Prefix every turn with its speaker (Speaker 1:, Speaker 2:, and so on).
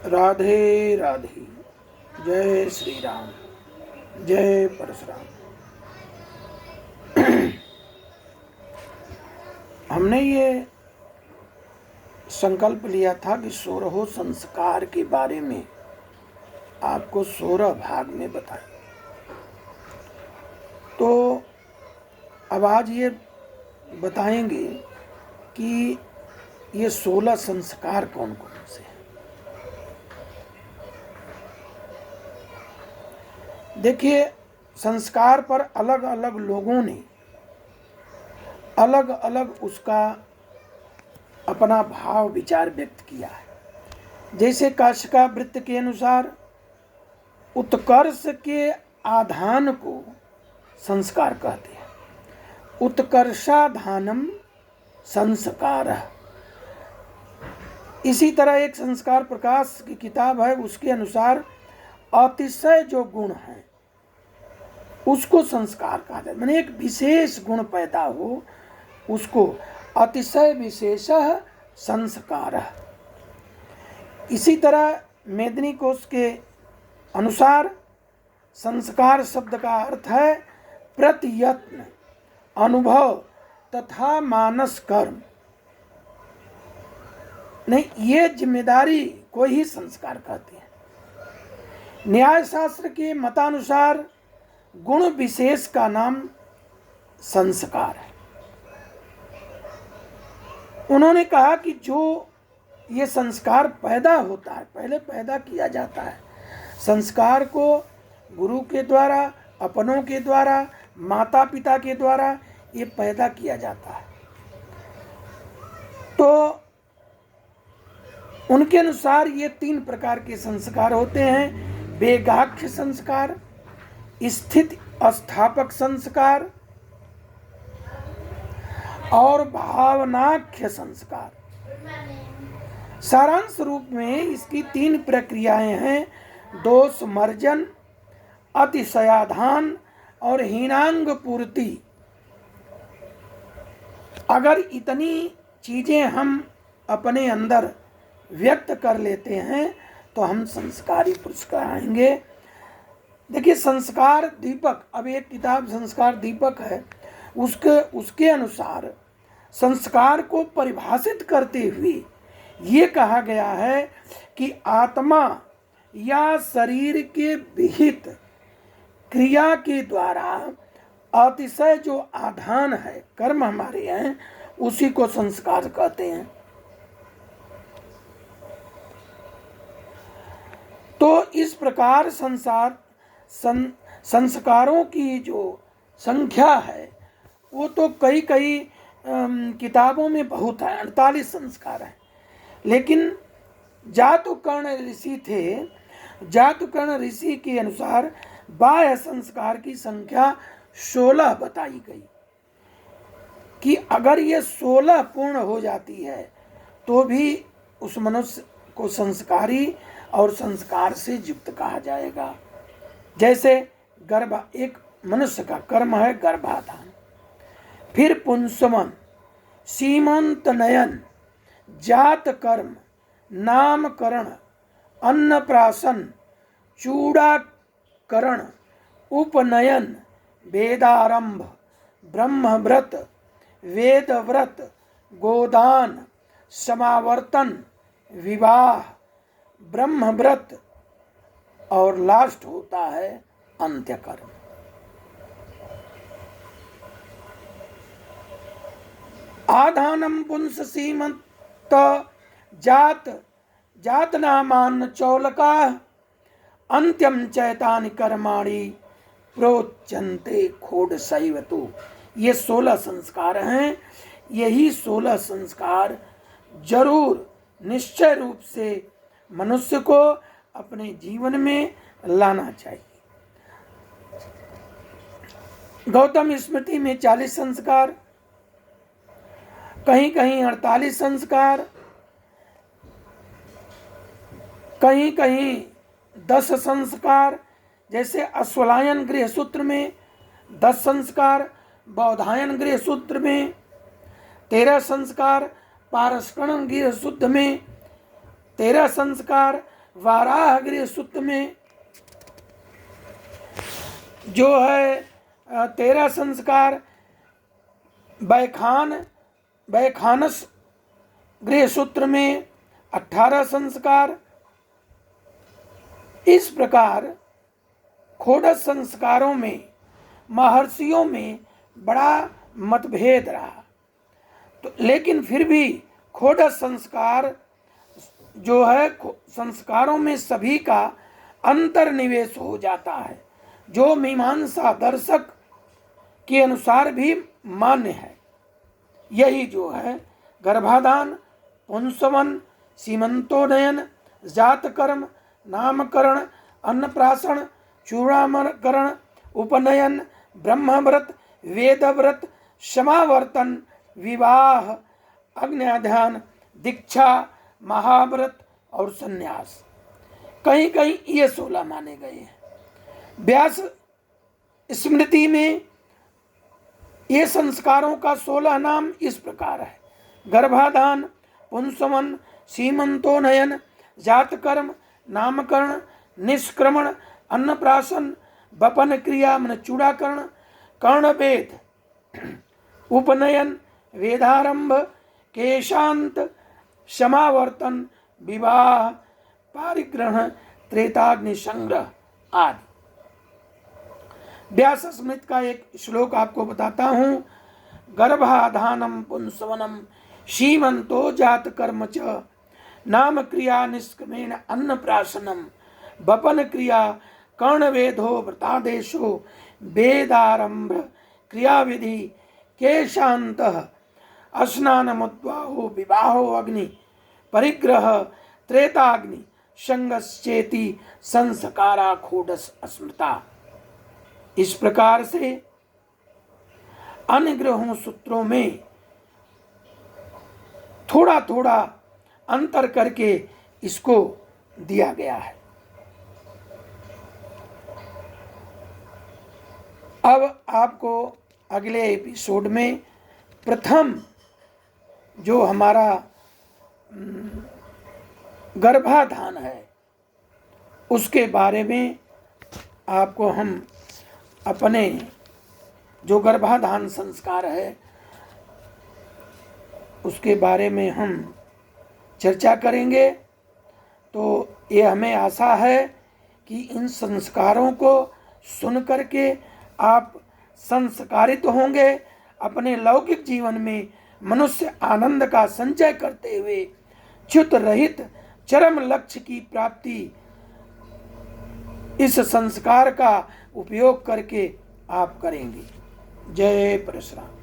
Speaker 1: राधे राधे। जय श्री राम, जय परशुराम। हमने ये संकल्प लिया था कि 16 संस्कार के बारे में आपको 16 भाग में बताएं। तो अब आज ये बताएंगे कि ये 16 संस्कार कौन कौन से हैं। देखिए, संस्कार पर अलग अलग लोगों ने अलग अलग उसका अपना भाव विचार व्यक्त किया है। जैसे काशिकावृत्त के अनुसार उत्कर्ष के आधान को संस्कार कहते हैं। उत्कर्षाधानम संस्कार। इसी तरह एक संस्कार प्रकाश की किताब है, उसके अनुसार अतिशय जो गुण है उसको संस्कार कहा जाता है। माने एक विशेष गुण पैदा हो उसको अतिशय विशेष संस्कार। इसी तरह मेदिनी कोश के अनुसार संस्कार शब्द का अर्थ है प्रत्यत्न, अनुभव तथा मानस कर्म। नहीं, ये जिम्मेदारी को ही संस्कार कहते हैं। न्याय शास्त्र के मतानुसार गुण विशेष का नाम संस्कार है। उन्होंने कहा कि जो ये संस्कार पैदा होता है, पहले पैदा किया जाता है। संस्कार को गुरु के द्वारा, अपनों के द्वारा, माता पिता के द्वारा ये पैदा किया जाता है। तो उनके अनुसार ये 3 प्रकार के संस्कार होते हैं। वेगाख्य संस्कार, स्थित स्थापक संस्कार और भावनाख्य संस्कार। सारांश रूप में इसकी 3 प्रक्रियाएं हैं: दोष मर्जन, अतिशयाधान और हीनांग पूर्ति। अगर इतनी चीजें हम अपने अंदर व्यक्त कर लेते हैं तो हम संस्कारी पुरुष कहलाएंगे। देखिए, संस्कार दीपक, अब एक किताब संस्कार दीपक है, उसके अनुसार संस्कार को परिभाषित करते हुए ये कहा गया है कि आत्मा या शरीर के विहित क्रिया के द्वारा अतिशय जो आधान है, कर्म हमारे हैं, उसी को संस्कार कहते हैं। तो इस प्रकार संस्कारों की जो संख्या है वो तो कई किताबों में बहुत है, 48 संस्कार हैं। लेकिन जातुकर्ण ऋषि थे, जातुकर्ण ऋषि के अनुसार बाह्य संस्कार की संख्या 16 बताई गई कि अगर ये 16 पूर्ण हो जाती है तो भी उस मनुष्य को संस्कारी और संस्कार से युक्त कहा जाएगा। जैसे एक मनुष्य का कर्म है गर्भाधान, फिर पुंसवन, सीमंत नयन, जात कर्म, नामकरण, अन्नप्राशन, चूड़ाकरण, उपनयन, वेदारंभ, ब्रह्मव्रत, वेदव्रत, गोदान, समावर्तन, विवाह, ब्रह्मव्रत और लास्ट होता है अंत्यकर्म। आधानम पुंस सीमंत जात नामान चौलका अंत्यम चैतानि कर्माणि प्रोच्यन्ते खोड सैवतु। ये 16 संस्कार हैं। यही 16 संस्कार जरूर निश्चय रूप से मनुष्य को अपने जीवन में लाना चाहिए। गौतम स्मृति में 40 संस्कार, कहीं कहीं 48 संस्कार, कहीं कहीं 10 संस्कार। जैसे अश्वलायन गृह सूत्र में 10 संस्कार, बौधायन गृह सूत्र में 13 संस्कार, पारस्करण गृह सूत्र में 13 संस्कार, वाराह सूत्र में जो है 13 संस्कार, वैखानस गृह सूत्र में 18 संस्कार। इस प्रकार षोडश संस्कारों में महर्षियों में बड़ा मतभेद रहा, तो लेकिन फिर भी षोडश संस्कार जो है संस्कारों में सभी का अंतर्निवेश हो जाता है, जो मीमांसा दर्शक के अनुसार भी मान्य है। यही जो है गर्भाधान, पुंसवन, सीमंतोनयन, जातकर्म, नामकरण, अन्नप्राशन, चूड़ामकरण, उपनयन, ब्रह्मव्रत, वेदव्रत, समावर्तन, विवाह, अग्न्याध्यान, दीक्षा, महाव्रत और संन्यास, कहीं कहीं ये 16 माने गए हैं। व्यास स्मृति में ये संस्कारों का 16 नाम इस प्रकार है: गर्भाधान, पुंसवन, सीमंतोनयन, जातकर्म, नामकरण, निष्क्रमण, अन्नप्राशन, वपन क्रिया मन चूड़ाकरण, कर्णवेद, उपनयन, वेदारंभ, केशांत, समावर्तन, विवाह, पारिग्रहण, त्रेताग्नि संग्रह आदि। व्यास स्मृति का एक श्लोक आपको बताता हूं। गर्भाधानम पुंसवनम सीमंतो जातकर्म च नाम क्रिया निष्क्रमेण अन्नप्राशनम वपन क्रिया कर्णवेदो व्रतादेशो वेदारंभ क्रियाविधि केशांतः स्नानमुद्वाहो विवाहो अग्नि परिग्रह त्रेताग्नि संगश्चेति संस्कारा षोडश स्मृता। इस प्रकार से अन्य ग्रहों सूत्रों में थोड़ा थोड़ा अंतर करके इसको दिया गया है। अब आपको अगले एपिसोड में प्रथम जो हमारा गर्भाधान है उसके बारे में आपको हम अपने जो गर्भाधान संस्कार है उसके बारे में हम चर्चा करेंगे। तो ये हमें आशा है कि इन संस्कारों को सुन करके आप संस्कारित होंगे, अपने लौकिक जीवन में मनुष्य आनंद का संचय करते हुए च्युत रहित चरम लक्ष्य की प्राप्ति इस संस्कार का उपयोग करके आप करेंगे। जय परशुराम।